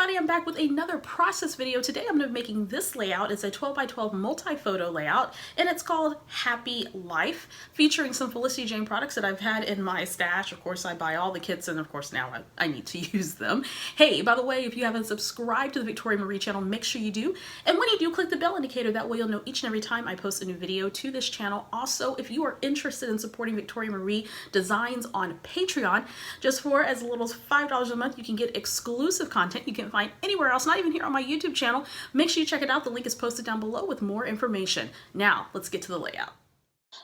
everybody, I'm back with another process video. Today I'm going to be making this layout. It's a 12 by 12 multi-photo layout and it's called Happy Life, featuring some Felicity Jane products that I've had in my stash. Of course, I buy all the kits and of course now I need to use them. Hey, by the way, if you haven't subscribed to the Victoria Marie channel, make sure you do. And when you do, click the bell indicator. That way you'll know each and every time I post a new video to this channel. Also, if you are interested in supporting Victoria Marie designs on Patreon, just for as little as $5 a month, you can get exclusive content you can't find anywhere else, not even here on my YouTube channel. Make sure you check it out. The link is posted down below with more information. Now, let's get to the layout.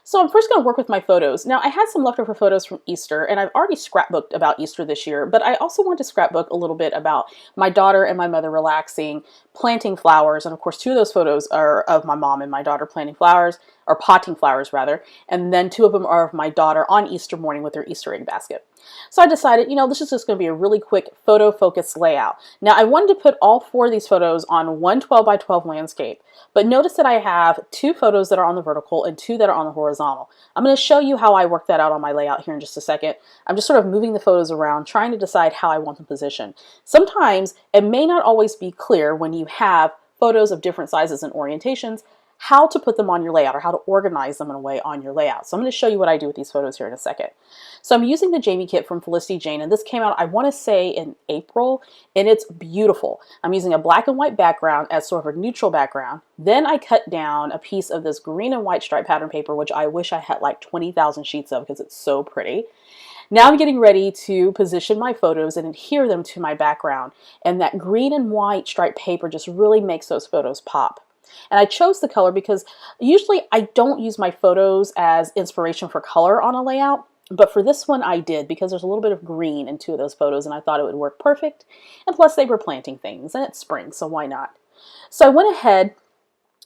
So I'm first going to work with my photos. Now, I had some leftover photos from Easter, and I've already scrapbooked about Easter this year, but I also want to scrapbook a little bit about my daughter and my mother relaxing, planting flowers, and of course 2 of those photos are of my mom and my daughter planting flowers, or potting flowers rather, and then 2 of them are of my daughter on Easter morning with her Easter egg basket. So I decided, you know, this is just going to be a really quick photo focused layout. Now, I wanted to put all 4 of these photos on one 12 by 12 landscape, but notice that I have 2 photos that are on the vertical and 2 that are on the horizontal. I'm going to show you how I work that out on my layout here in just a second. I'm just sort of moving the photos around, trying to decide how I want them positioned. Sometimes it may not always be clear when you have photos of different sizes and orientations how to put them on your layout or how to organize them in a way on your layout. So I'm going to show you what I do with these photos here in a second. So I'm using the Jaimee kit from Felicity Jane, and this came out, I want to say, in April, and it's beautiful. I'm using a black and white background as sort of a neutral background. Then I cut down a piece of this green and white striped pattern paper, which I wish I had like 20,000 sheets of because it's so pretty. Now I'm getting ready to position my photos and adhere them to my background, and that green and white striped paper just really makes those photos pop. And I chose the color because usually I don't use my photos as inspiration for color on a layout, but for this one I did because there's a little bit of green in 2 of those photos and I thought it would work perfect. And plus they were planting things and it's spring, so why not? So I went ahead,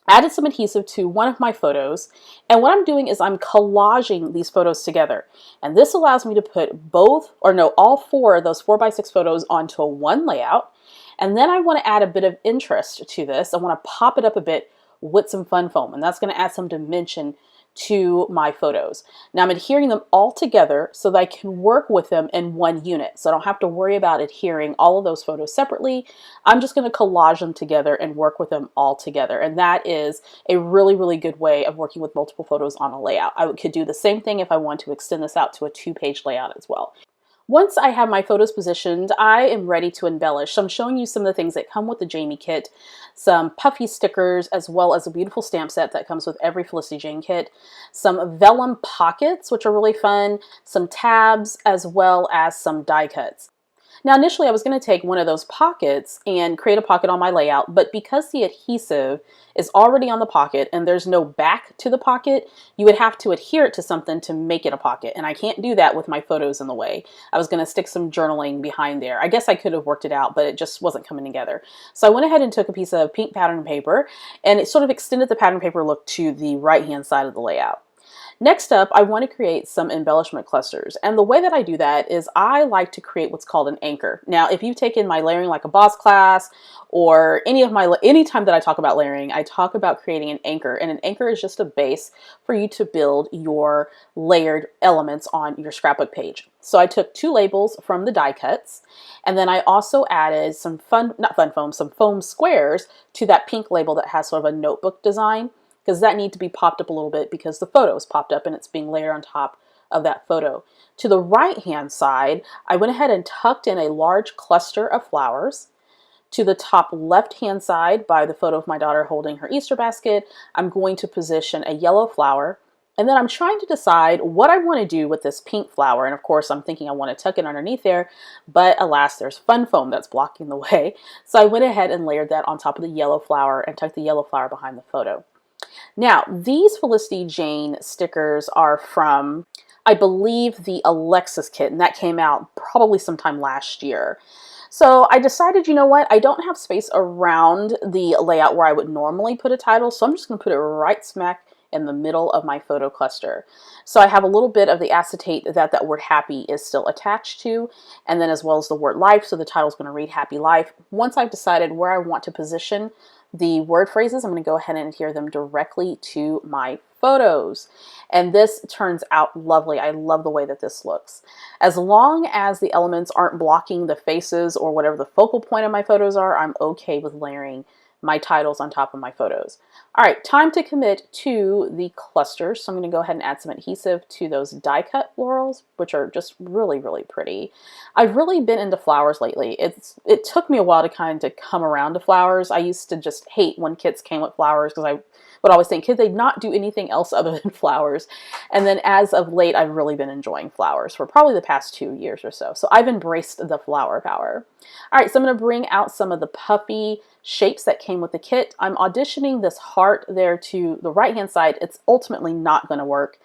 added some adhesive to one of my photos, and what I'm doing is I'm collaging these photos together. And this allows me to put all 4 of those 4x6 photos onto one layout. And then I want to add a bit of interest to this. I want to pop it up a bit with some fun foam, and that's going to add some dimension to my photos. Now I'm adhering them all together so that I can work with them in one unit. So I don't have to worry about adhering all of those photos separately. I'm just going to collage them together and work with them all together. And that is a really, really good way of working with multiple photos on a layout. I could do the same thing if I want to extend this out to a 2-page layout as well. Once I have my photos positioned, I am ready to embellish. So I'm showing you some of the things that come with the Jaimee kit, some puffy stickers, as well as a beautiful stamp set that comes with every Felicity Jane kit, some vellum pockets, which are really fun, some tabs, as well as some die cuts. Now initially I was going to take one of those pockets and create a pocket on my layout, but because the adhesive is already on the pocket and there's no back to the pocket, you would have to adhere it to something to make it a pocket, and I can't do that with my photos in the way. I was going to stick some journaling behind there. I guess I could have worked it out, but it just wasn't coming together. So I went ahead and took a piece of pink pattern paper and it sort of extended the pattern paper look to the right hand side of the layout. Next up, I want to create some embellishment clusters, and the way that I do that is I like to create what's called an anchor. Now, if you've taken my Layering Like a Boss class or any time that I talk about layering, I talk about creating an anchor, and an anchor is just a base for you to build your layered elements on your scrapbook page. So I took 2 labels from the die cuts, and then I also added some some foam squares to that pink label that has sort of a notebook design, because that needs to be popped up a little bit because the photo's popped up and it's being layered on top of that photo. To the right hand side, I went ahead and tucked in a large cluster of flowers. To the top left hand side, by the photo of my daughter holding her Easter basket, I'm going to position a yellow flower. And then I'm trying to decide what I want to do with this pink flower. And of course, I'm thinking I want to tuck it underneath there, but alas, there's fun foam that's blocking the way. So I went ahead and layered that on top of the yellow flower and tucked the yellow flower behind the photo. Now, these Felicity Jane stickers are from, I believe, the Alexis kit, and that came out probably sometime last year. So I decided, you know what, I don't have space around the layout where I would normally put a title, so I'm just going to put it right smack in the middle of my photo cluster. So I have a little bit of the acetate that word happy is still attached to, and then as well as the word life, so the title is going to read Happy Life. Once I've decided where I want to position the word phrases, I'm going to go ahead and adhere them directly to my photos. And this turns out lovely. I love the way that this looks. As long as the elements aren't blocking the faces or whatever the focal point of my photos are, I'm okay with layering my titles on top of my photos. All right, time to commit to the clusters. So I'm going to go ahead and add some adhesive to those die cut florals, which are just really, really pretty. I've really been into flowers lately. It took me a while to kind of come around to flowers. I used to just hate when kits came with flowers because I would always think, could they not do anything else other than flowers? And then as of late, I've really been enjoying flowers for probably the past 2 years or so. So I've embraced the flower power. All right, so I'm going to bring out some of the puffy shapes that came with the kit. I'm auditioning this heart there to the right-hand side. It's ultimately not going to work.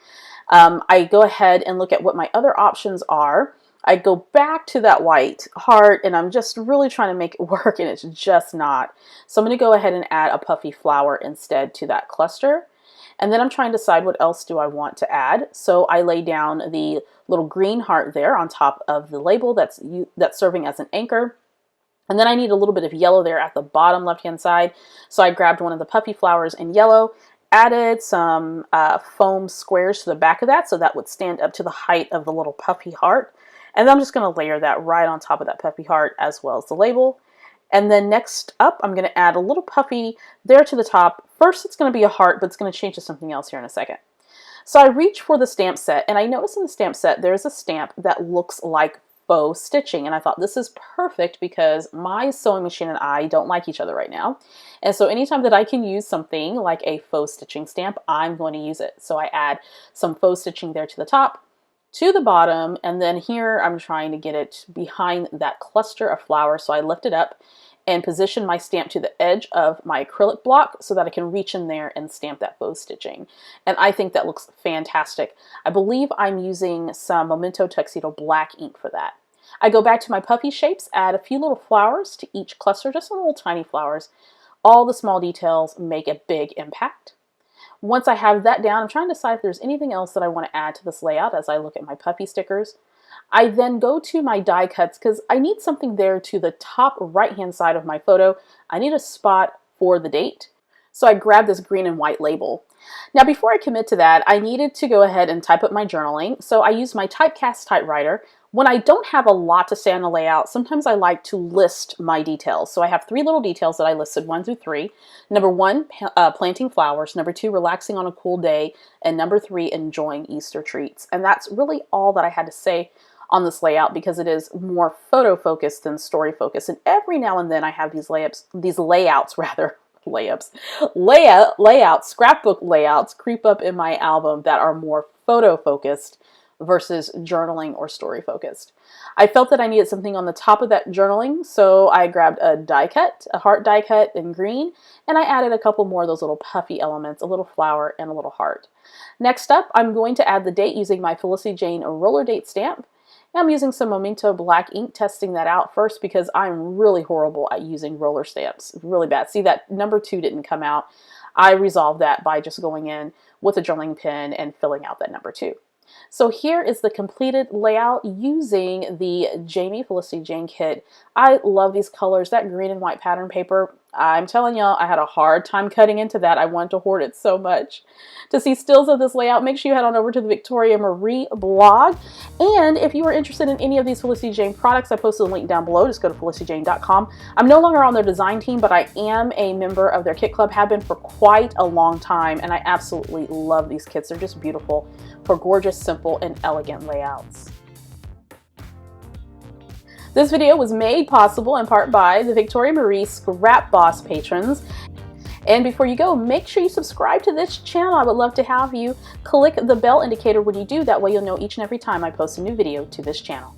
I go ahead and look at what my other options are. I go back to that white heart and I'm just really trying to make it work and it's just not. So I'm going to go ahead and add a puffy flower instead to that cluster. And then I'm trying to decide what else do I want to add. So I lay down the little green heart there on top of the label that's serving as an anchor. And then I need a little bit of yellow there at the bottom left-hand side. So I grabbed one of the puffy flowers in yellow, added some foam squares to the back of that so that would stand up to the height of the little puffy heart. And then I'm just going to layer that right on top of that puffy heart as well as the label. And then next up, I'm going to add a little puffy there to the top. First, it's going to be a heart, but it's going to change to something else here in a second. So I reach for the stamp set, and I notice in the stamp set, there's a stamp that looks like faux stitching. And I thought this is perfect because my sewing machine and I don't like each other right now. And so anytime that I can use something like a faux stitching stamp, I'm going to use it. So I add some faux stitching there to the top, to the bottom, and then here I'm trying to get it behind that cluster of flowers. So I lift it up and position my stamp to the edge of my acrylic block so that I can reach in there and stamp that faux stitching. And I think that looks fantastic. I believe I'm using some Memento Tuxedo black ink for that. I go back to my puffy shapes, add a few little flowers to each cluster, just some little tiny flowers. All the small details make a big impact. Once I have that down, I'm trying to decide if there's anything else that I want to add to this layout as I look at my puffy stickers. I then go to my die cuts because I need something there to the top right-hand side of my photo. I need a spot for the date. So I grab this green and white label. Now before I commit to that, I needed to go ahead and type up my journaling. So I use my typecast typewriter. When I don't have a lot to say on the layout, sometimes I like to list my details. So I have 3 little details that I listed, 1 through 3. Number 1, planting flowers. Number 2, relaxing on a cool day. And number 3, enjoying Easter treats. And that's really all that I had to say on this layout because it is more photo focused than story focused. And every now and then I have scrapbook layouts creep up in my album that are more photo focused versus journaling or story focused. I felt that I needed something on the top of that journaling, so I grabbed a die cut, a heart die cut in green, and I added a couple more of those little puffy elements, a little flower and a little heart. Next up, I'm going to add the date using my Felicity Jane roller date stamp. And I'm using some Memento black ink, testing that out first because I'm really horrible at using roller stamps. Really bad. See, that number 2 didn't come out. I resolved that by just going in with a journaling pen and filling out that number 2. So here is the completed layout using the Jaimee Felicity Jane kit. I love these colors, that green and white pattern paper. I'm telling y'all, I had a hard time cutting into that. I wanted to hoard it so much. To see stills of this layout, make sure you head on over to the Victoria Marie blog. And if you are interested in any of these Felicity Jane products, I posted a link down below. Just go to felicityjane.com. I'm no longer on their design team, but I am a member of their kit club, have been for quite a long time, and I absolutely love these kits. They're just beautiful for gorgeous, simple, and elegant layouts. This video was made possible in part by the Victoria Marie Scrap Boss patrons. And before you go, make sure you subscribe to this channel. I would love to have you. Click the bell indicator when you do. That way you'll know each and every time I post a new video to this channel.